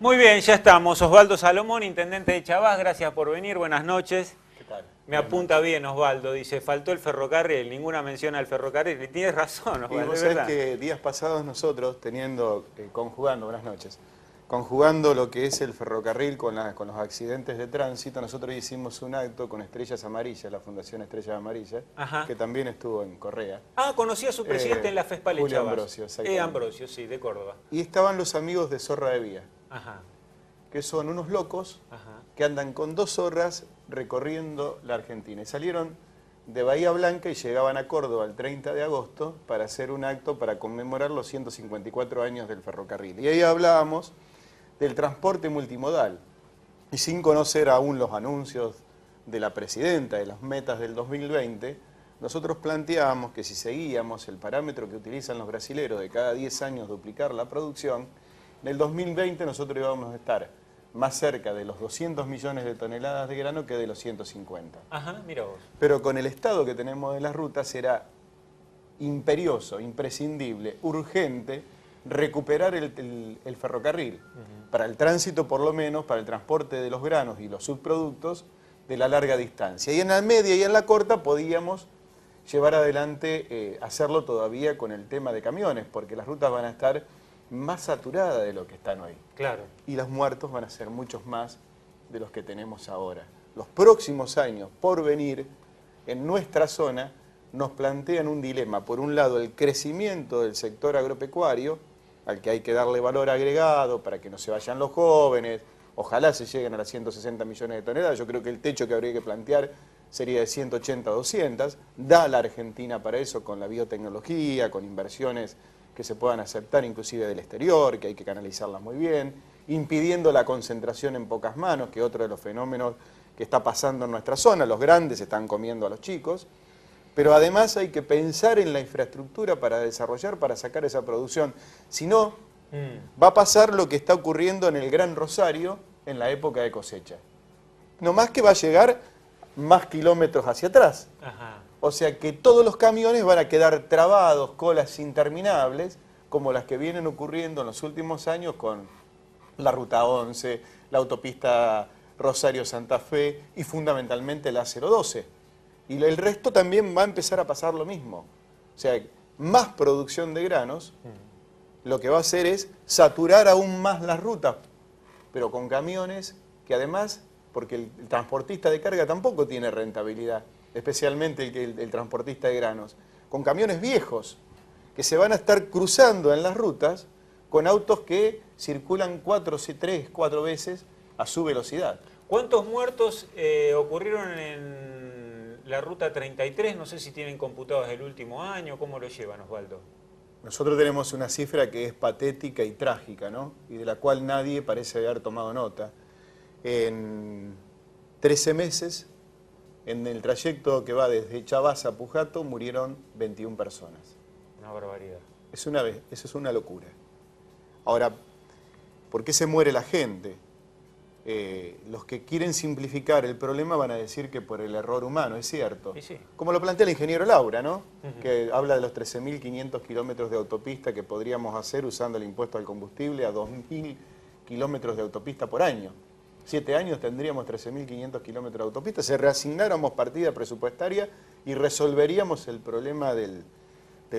Muy bien, ya estamos. Osvaldo Salomón, intendente de Chavás, gracias por venir, buenas noches. ¿Qué tal? Me apunta bien Osvaldo, dice, faltó el ferrocarril, ninguna mención al ferrocarril. Y tienes razón, Y Osvaldo, vos es sabés verdad. que días pasados nosotros, conjugando, buenas noches, conjugando lo que es el ferrocarril con los accidentes de tránsito, nosotros hicimos un acto con Estrellas Amarillas, la Fundación Estrellas Amarillas, Ajá. que también estuvo en Correa. Ah, conocí a su presidente en la FESPAL de Julio Chavás. Ambrosio, exactamente. Ambrosio, sí, de Córdoba. Y estaban los amigos de Zorra de Vía, Ajá, que son unos locos ajá. que andan con 2 zorras recorriendo la Argentina. Y salieron de Bahía Blanca y llegaban a Córdoba el 30 de agosto para hacer un acto para conmemorar los 154 años del ferrocarril. Y ahí hablábamos del transporte multimodal. Y sin conocer aún los anuncios de la presidenta, de las metas del 2020, nosotros planteábamos que si seguíamos el parámetro que utilizan los brasileros de cada 10 años duplicar la producción, en el 2020 nosotros íbamos a estar más cerca de los 200 millones de toneladas de grano que de los 150. Ajá, mira vos. Pero con el estado que tenemos de las rutas era imperioso, imprescindible, urgente recuperar el ferrocarril, para el tránsito por lo menos, para el transporte de los granos y los subproductos de la larga distancia. Y en la media y en la corta podíamos llevar adelante, hacerlo todavía con el tema de camiones, porque las rutas van a estar más saturadas de lo que están hoy. Claro. Y los muertos van a ser muchos más de los que tenemos ahora. Los próximos años por venir en nuestra zona nos plantean un dilema. Por un lado, el crecimiento del sector agropecuario, al que hay que darle valor agregado para que no se vayan los jóvenes, ojalá se lleguen a las 160 millones de toneladas. Yo creo que el techo que habría que plantear sería de 180 a 200. Da la Argentina para eso con la biotecnología, con inversiones que se puedan aceptar inclusive del exterior, que hay que canalizarlas muy bien, impidiendo la concentración en pocas manos, que es otro de los fenómenos que está pasando en nuestra zona. Los grandes están comiendo a los chicos, pero además hay que pensar en la infraestructura para desarrollar, para sacar esa producción. Si no, va a pasar lo que está ocurriendo en el Gran Rosario en la época de cosecha. No más que va a llegar más kilómetros hacia atrás. Ajá. O sea que todos los camiones van a quedar trabados, colas interminables, como las que vienen ocurriendo en los últimos años con la Ruta 11, la autopista Rosario-Santa Fe y fundamentalmente la 012. Y el resto también va a empezar a pasar lo mismo. O sea, más producción de granos, lo que va a hacer es saturar aún más las rutas, pero con camiones que además, porque el transportista de carga tampoco tiene rentabilidad, especialmente el transportista de granos, con camiones viejos que se van a estar cruzando en las rutas con autos que circulan 3, 4 veces a su velocidad. ¿Cuántos muertos ocurrieron en la ruta 33? No sé si tienen computados el último año, ¿cómo lo llevan, Osvaldo? Nosotros tenemos una cifra que es patética y trágica, ¿no? Y de la cual nadie parece haber tomado nota. En 13 meses, en el trayecto que va desde Chavás a Pujato, murieron 21 personas. Una barbaridad. Eso es una locura. Ahora, ¿por qué se muere la gente? Los que quieren simplificar el problema van a decir que por el error humano, es cierto. Y sí. Como lo plantea el ingeniero Laura, ¿no? Que habla de los 13.500 kilómetros de autopista que podríamos hacer usando el impuesto al combustible a 2.000 kilómetros de autopista por año. 7 años tendríamos 13.500 kilómetros de autopista, se reasignáramos partida presupuestaria y resolveríamos el problema del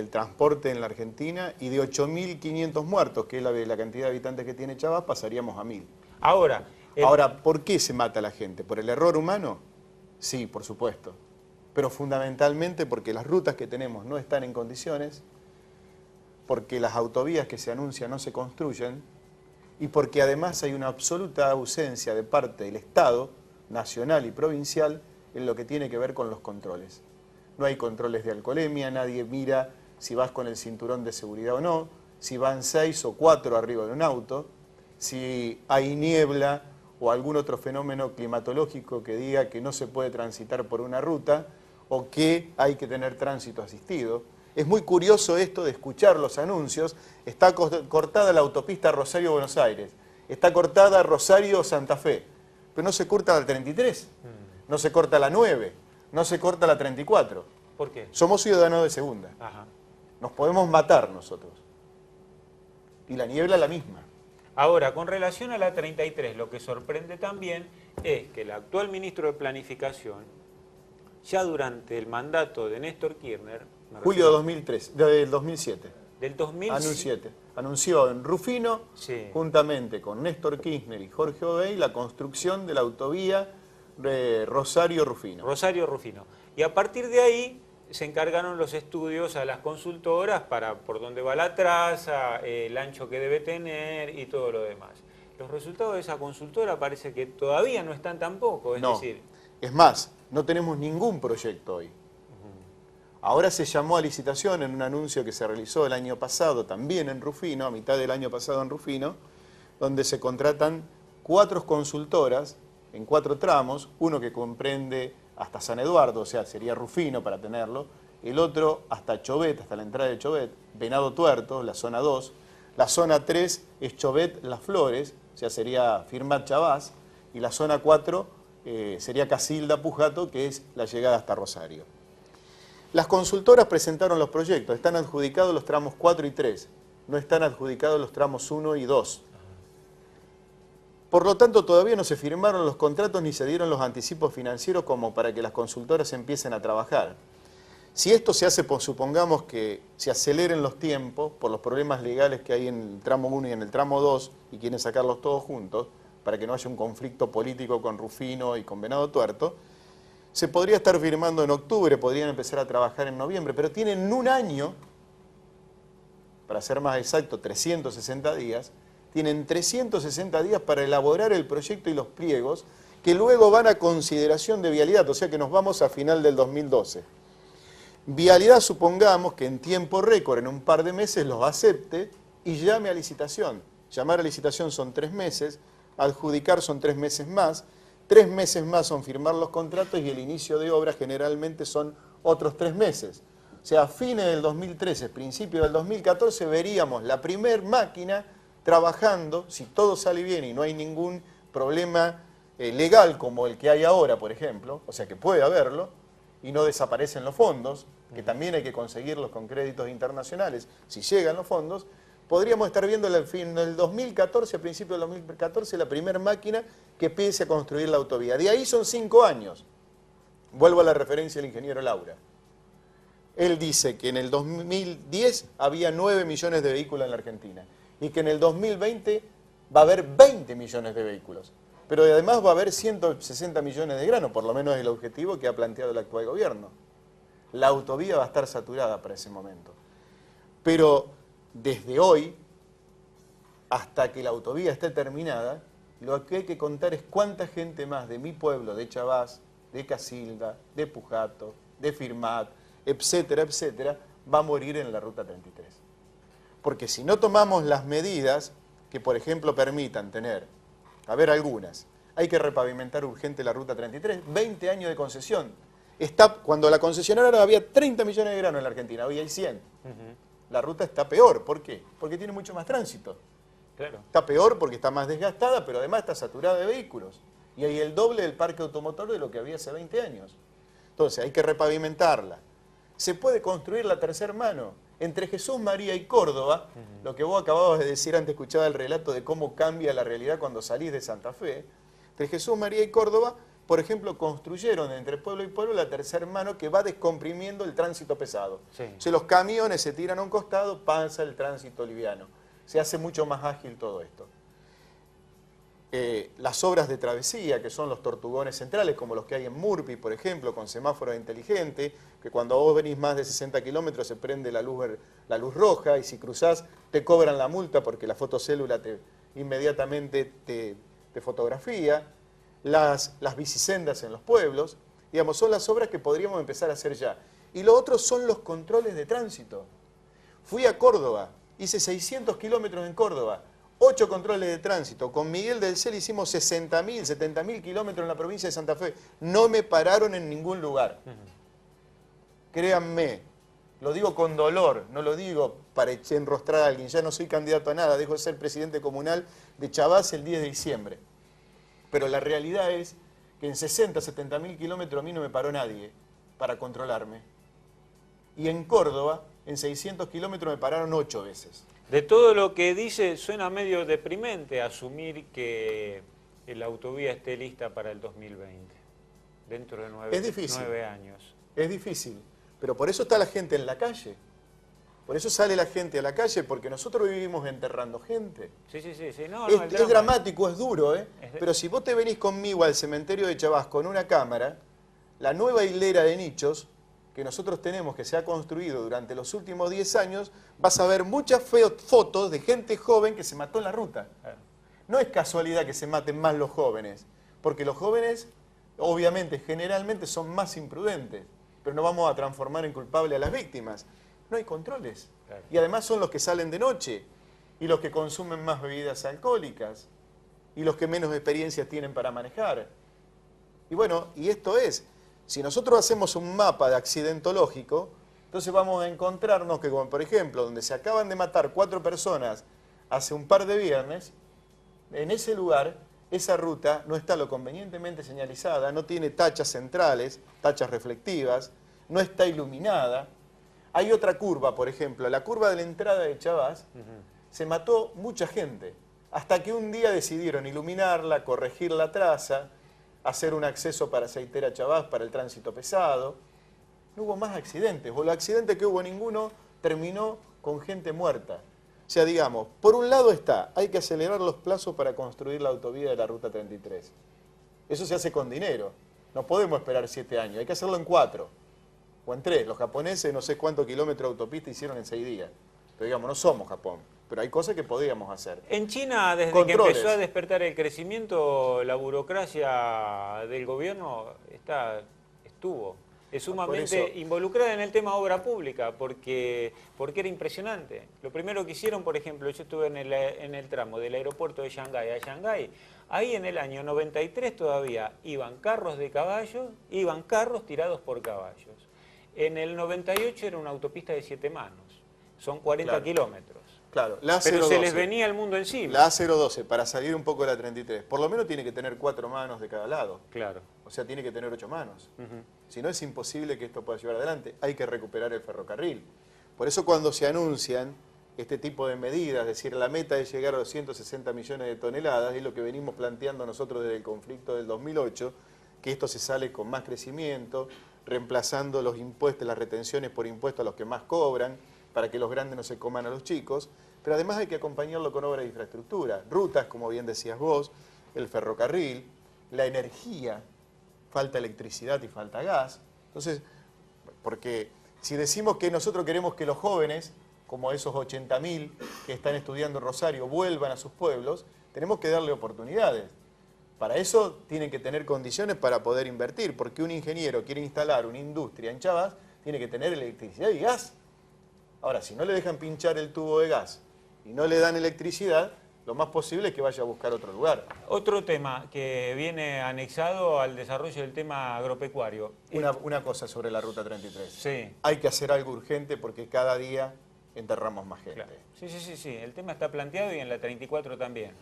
transporte en la Argentina, y de 8.500 muertos, que es la cantidad de habitantes que tiene Chavás, pasaríamos a 1.000. Ahora, ¿por qué se mata a la gente? ¿Por el error humano? Sí, por supuesto. Pero fundamentalmente porque las rutas que tenemos no están en condiciones, porque las autovías que se anuncian no se construyen, y porque además hay una absoluta ausencia de parte del Estado, nacional y provincial, en lo que tiene que ver con los controles. No hay controles de alcoholemia, nadie mira si vas con el cinturón de seguridad o no, si van 6 o 4 arriba de un auto, si hay niebla o algún otro fenómeno climatológico que diga que no se puede transitar por una ruta o que hay que tener tránsito asistido. Es muy curioso esto de escuchar los anuncios. Está cortada la autopista Rosario-Buenos Aires, está cortada Rosario-Santa Fe, pero no se corta la 33, no se corta la 9, no se corta la 34. ¿Por qué? Somos ciudadanos de segunda. Ajá. Nos podemos matar nosotros. Y la niebla la misma. Ahora, con relación a la 33, lo que sorprende también es que el actual ministro de Planificación, ya durante el mandato de Néstor Kirchner, Julio de 2003, del 2007. del 2007, Anunció en Rufino, sí, juntamente con Néstor Kirchner y Jorge Oday, la construcción de la autovía de Rosario-Rufino. Rosario-Rufino. Y a partir de ahí se encargaron los estudios a las consultoras para por dónde va la traza, el ancho que debe tener y todo lo demás. Los resultados de esa consultora parece que todavía no están tampoco, es No, decir... es más, no tenemos ningún proyecto hoy. Ahora se llamó a licitación en un anuncio que se realizó el año pasado, también en Rufino, a mitad del año pasado en Rufino, donde se contratan 4 consultoras en 4 tramos, uno que comprende hasta San Eduardo, o sea, sería Rufino para tenerlo, el otro hasta Chovet, hasta la entrada de Chovet, Venado Tuerto, la zona 2, la zona 3 es Chovet Las Flores, o sea, sería Firmat Chavás, y la zona 4 sería Casilda Pujato, que es la llegada hasta Rosario. Las consultoras presentaron los proyectos, están adjudicados los tramos 4 y 3, no están adjudicados los tramos 1 y 2. Por lo tanto, todavía no se firmaron los contratos ni se dieron los anticipos financieros como para que las consultoras empiecen a trabajar. Si esto se hace, pues, supongamos que se aceleren los tiempos por los problemas legales que hay en el tramo 1 y en el tramo 2 y quieren sacarlos todos juntos, para que no haya un conflicto político con Rufino y con Venado Tuerto, se podría estar firmando en octubre, podrían empezar a trabajar en noviembre, pero tienen un año, para ser más exacto, 360 días, tienen 360 días para elaborar el proyecto y los pliegos, que luego van a consideración de vialidad, o sea que nos vamos a final del 2012. Vialidad, supongamos que en tiempo récord, en un par de meses, los acepte y llame a licitación. Llamar a licitación son 3 meses, adjudicar son 3 meses más, 3 meses más son firmar los contratos y el inicio de obra generalmente son otros 3 meses. O sea, a fines del 2013, principio del 2014, veríamos la primer máquina trabajando, si todo sale bien y no hay ningún problema legal como el que hay ahora, por ejemplo, o sea que puede haberlo, y no desaparecen los fondos, que también hay que conseguirlos con créditos internacionales, si llegan los fondos, podríamos estar viendo el fin del 2014, a principios del 2014, la primera máquina que empiece a construir la autovía. De ahí son 5 años. Vuelvo a la referencia del ingeniero Laura. Él dice que en el 2010 había 9 millones de vehículos en la Argentina y que en el 2020 va a haber 20 millones de vehículos. Pero además va a haber 160 millones de grano, por lo menos es el objetivo que ha planteado el actual gobierno. La autovía va a estar saturada para ese momento. Pero desde hoy, hasta que la autovía esté terminada, lo que hay que contar es cuánta gente más de mi pueblo, de Chavás, de Casilda, de Pujato, de Firmat, etcétera, etcétera, va a morir en la Ruta 33. Porque si no tomamos las medidas que, por ejemplo, permitan tener, a ver algunas, hay que repavimentar urgente la Ruta 33, 20 años de concesión. Cuando la concesionaria había 30 millones de grano en la Argentina, hoy hay 100. La ruta está peor, ¿por qué? Porque tiene mucho más tránsito. Claro. Está peor porque está más desgastada, pero además está saturada de vehículos. Y hay el doble del parque automotor de lo que había hace 20 años. Entonces, hay que repavimentarla. Se puede construir la tercera mano. Entre Jesús María y Córdoba, lo que vos acababas de decir antes, escuchaba el relato de cómo cambia la realidad cuando salís de Santa Fe. Entre Jesús María y Córdoba, por ejemplo, construyeron entre pueblo y pueblo la tercera mano que va descomprimiendo el tránsito pesado. Sí. O sea, los camiones se tiran a un costado, pasa el tránsito liviano. Se hace mucho más ágil todo esto. Las obras de travesía, que son los tortugones centrales, como los que hay en Murpi, por ejemplo, con semáforo inteligente, que cuando vos venís más de 60 kilómetros se prende la luz roja y si cruzás te cobran la multa porque la fotocélula inmediatamente te fotografía. Las bicisendas en los pueblos, digamos, son las obras que podríamos empezar a hacer ya. Y lo otro son los controles de tránsito. Fui a Córdoba, hice 600 kilómetros en Córdoba, 8 controles de tránsito. Con Miguel del Cel hicimos 60.000, 70.000 kilómetros en la provincia de Santa Fe. No me pararon en ningún lugar. Créanme, lo digo con dolor, no lo digo para enrostrar a alguien. Ya no soy candidato a nada, dejo de ser presidente comunal de Chavás el 10 de diciembre. Pero la realidad es que en 60, 70.000 kilómetros a mí no me paró nadie para controlarme. Y en Córdoba, en 600 kilómetros me pararon 8 veces. De todo lo que dice, suena medio deprimente asumir que la autovía esté lista para el 2020, dentro de Es difícil. 9 años. Es difícil, pero por eso está la gente en la calle. Por eso sale la gente a la calle, porque nosotros vivimos enterrando gente. Sí. No, Es, el es drama dramático, es duro, ¿eh? es Pero si vos te venís conmigo al cementerio de Chavás con una cámara, la nueva hilera de nichos que nosotros tenemos, que se ha construido durante los últimos 10 años, vas a ver muchas fotos de gente joven que se mató en la ruta. No es casualidad que se maten más los jóvenes, porque los jóvenes, obviamente, generalmente son más imprudentes, pero no vamos a transformar en culpable a las víctimas. No hay controles. Claro. Y además son los que salen de noche, y los que consumen más bebidas alcohólicas, y los que menos experiencia tienen para manejar. Y bueno, y esto es, si nosotros hacemos un mapa de accidentológico, entonces vamos a encontrarnos que, como por ejemplo, donde se acaban de matar 4 personas hace un par de viernes, en ese lugar, esa ruta no está lo convenientemente señalizada, no tiene tachas centrales, tachas reflectivas, no está iluminada. Hay otra curva, por ejemplo, la curva de la entrada de Chavás, se mató mucha gente, hasta que un día decidieron iluminarla, corregir la traza, hacer un acceso para Aceitera Chavás para el tránsito pesado. No hubo más accidentes, o los accidentes que hubo ninguno terminó con gente muerta. O sea, digamos, por un lado está, hay que acelerar los plazos para construir la autovía de la Ruta 33. Eso se hace con dinero. No podemos esperar 7 años, hay que hacerlo en 4 o en 3. Los japoneses no sé cuántos kilómetros de autopista hicieron en 6 días. Pero digamos, no somos Japón, pero hay cosas que podríamos hacer. En China, desde Controles. que empezó a despertar el crecimiento, la burocracia del gobierno estuvo. Es sumamente involucrada en el tema obra pública, porque era impresionante. Lo primero que hicieron, por ejemplo, yo estuve en el tramo del aeropuerto de Shanghái a Shanghái, ahí en el año 93 todavía iban carros de caballos, iban carros tirados por caballos. En el 98 era una autopista de 7 manos, son 40 kilómetros. Claro, la A012, pero se les venía el mundo encima. La A012, para salir un poco de la 33, por lo menos tiene que tener 4 manos de cada lado. Claro. O sea, tiene que tener 8 manos. Si no, es imposible que esto pueda llevar adelante. Hay que recuperar el ferrocarril. Por eso cuando se anuncian este tipo de medidas, es decir, la meta es llegar a los 160 millones de toneladas, es lo que venimos planteando nosotros desde el conflicto del 2008, que esto se sale con más crecimiento, reemplazando los impuestos, las retenciones por impuestos a los que más cobran, para que los grandes no se coman a los chicos, pero además hay que acompañarlo con obras de infraestructura, rutas, como bien decías vos, el ferrocarril, la energía, falta electricidad y falta gas. Entonces, porque si decimos que nosotros queremos que los jóvenes, como esos 80.000 que están estudiando en Rosario, vuelvan a sus pueblos, tenemos que darle oportunidades. Para eso tienen que tener condiciones para poder invertir, porque un ingeniero quiere instalar una industria en Chavás, tiene que tener electricidad y gas. Ahora, si no le dejan pinchar el tubo de gas y no le dan electricidad, lo más posible es que vaya a buscar otro lugar. Otro tema que viene anexado al desarrollo del tema agropecuario. Una cosa sobre la Ruta 33. Sí. Hay que hacer algo urgente porque cada día enterramos más gente. Claro. Sí. El tema está planteado y en la 34 también.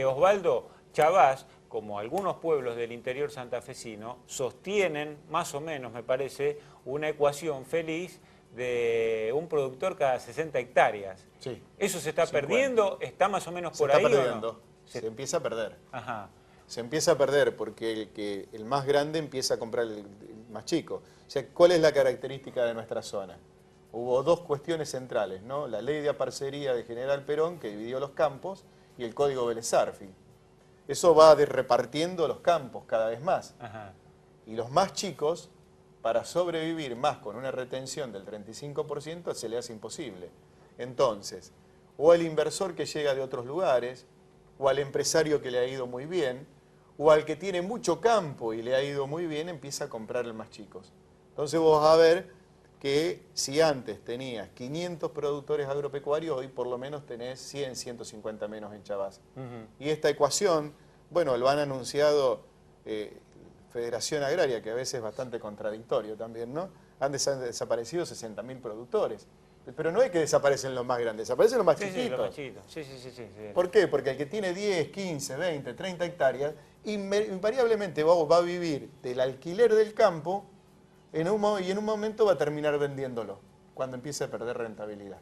Osvaldo, Chavás, como algunos pueblos del interior santafesino, sostienen, más o menos me parece, una ecuación feliz de un productor cada 60 hectáreas. Sí. ¿Eso se está 50. perdiendo? ¿Está más o menos por Se ahí está perdiendo. o no? Se empieza a perder. Ajá. Se empieza a perder porque el más grande empieza a comprar el más chico. O sea, ¿cuál es la característica de nuestra zona? Hubo 2 cuestiones centrales, ¿no? La ley de aparcería de General Perón, que dividió los campos, y el Código Vélez-Sarsfield. Eso va repartiendo los campos cada vez más. Ajá. Y los más chicos, para sobrevivir más con una retención del 35%, se le hace imposible. Entonces, o el inversor que llega de otros lugares, o al empresario que le ha ido muy bien, o al que tiene mucho campo y le ha ido muy bien, empieza a comprar el más chicos. Entonces vos vas a ver que si antes tenías 500 productores agropecuarios, hoy por lo menos tenés 100, 150 menos en Chavás. Y esta ecuación, bueno, lo han anunciado Federación Agraria, que a veces es bastante contradictorio también, ¿no? Han desaparecido 60.000 productores. Pero no es que desaparecen los más grandes, desaparecen los más chiquitos. Sí, los más chiquitos. Sí. ¿Por qué? Porque el que tiene 10, 15, 20, 30 hectáreas, invariablemente va a vivir del alquiler del campo y en un momento va a terminar vendiéndolo, cuando empiece a perder rentabilidad.